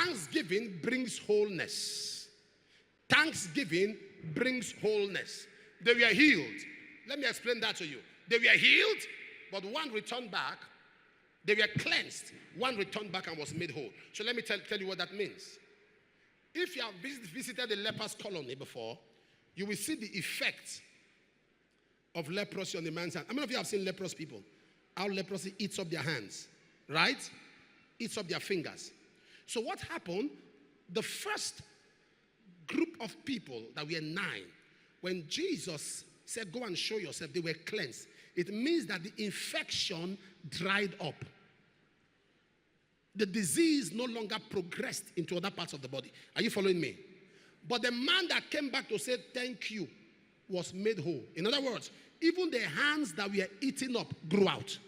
Thanksgiving brings wholeness. Thanksgiving brings wholeness. They were healed. Let me explain that to you. They were healed, but one returned back. They were cleansed. One returned back and was made whole. So let me tell you what that means. If you have visited the leper's colony before, you will see the effect of leprosy on the man's hand. How many of you have seen leprous people? How leprosy eats up their hands, right? Eats up their fingers. So what happened? The first group of people that were 9, when Jesus said, go and show yourself, they were cleansed. It means that the infection dried up. The disease no longer progressed into other parts of the body. Are you following me? But the man that came back to say thank you was made whole. In other words, even the hands that were eaten up grew out.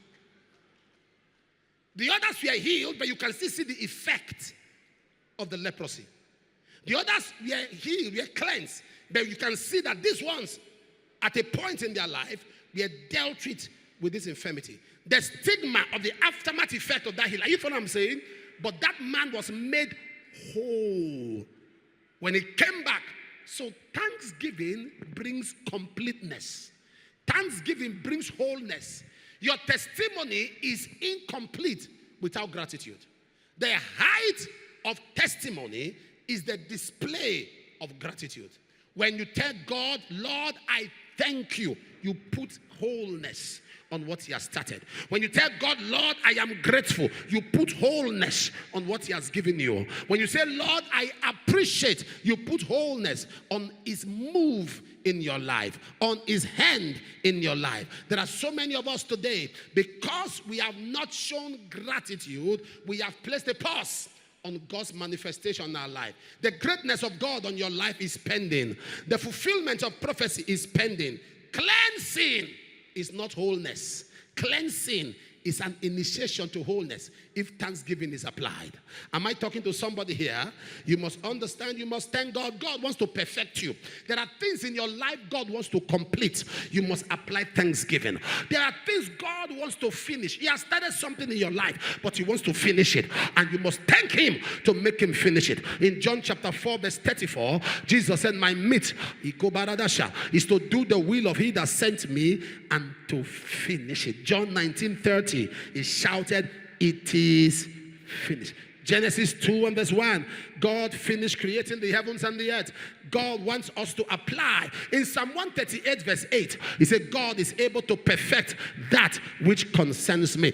The others were healed, but you can still see the effect of the leprosy. The others were healed, were cleansed, but you can see that these ones, at a point in their life, were dealt with this infirmity. The stigma of the aftermath effect of that healing. Are you following what I'm saying? But that man was made whole when he came back. So thanksgiving brings completeness. Thanksgiving brings wholeness. Your testimony is incomplete without gratitude. The height of testimony is the display of gratitude. When you tell God, Lord, I thank you, you put wholeness on what he has started. When you tell God, Lord, I am grateful, you put wholeness on what he has given you. When you say, Lord, I appreciate, you put wholeness on his move in your life, on his hand in your life. There are so many of us today, because we have not shown gratitude, we have placed a pause on God's manifestation in our life. The greatness of God on your life is pending. The fulfillment of prophecy is pending. Cleansing is not wholeness. Cleansing is an initiation to wholeness if thanksgiving is applied. Am I talking to somebody here? You must understand, you must thank God. God wants to perfect you. There are things in your life God wants to complete. You must apply thanksgiving. There are things God wants to finish. He has started something in your life, but he wants to finish it. And you must thank him to make him finish it. In John chapter 4 verse 34, Jesus said, my meat is to do the will of he that sent me and to finish it. John 19:30, he shouted, it is finished. Genesis 2 and verse 1, God finished creating the heavens and the earth. God wants us to apply. In Psalm 138 verse 8, he said, God is able to perfect that which concerns me.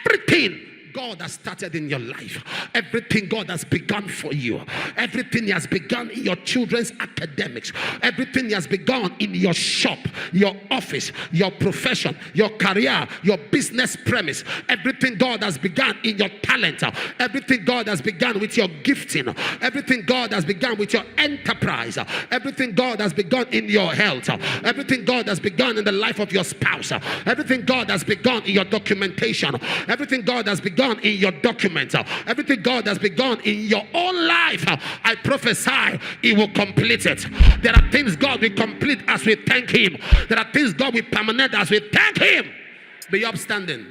Everything God has started in your life, everything God has begun for you, everything he has begun in your children's academics, everything he has begun in your shop, your office, your profession, your career, your business premise, everything God has begun in your talent, everything God has begun with your gifting, everything God has begun with your enterprise, everything God has begun in your health, everything God has begun in the life of your spouse, everything God has begun in your documentation, everything God has begun in your documents, everything God has begun in your own life, I prophesy he will complete it. There are things God will complete as we thank him. There are things God will permanent as we thank him. Be upstanding.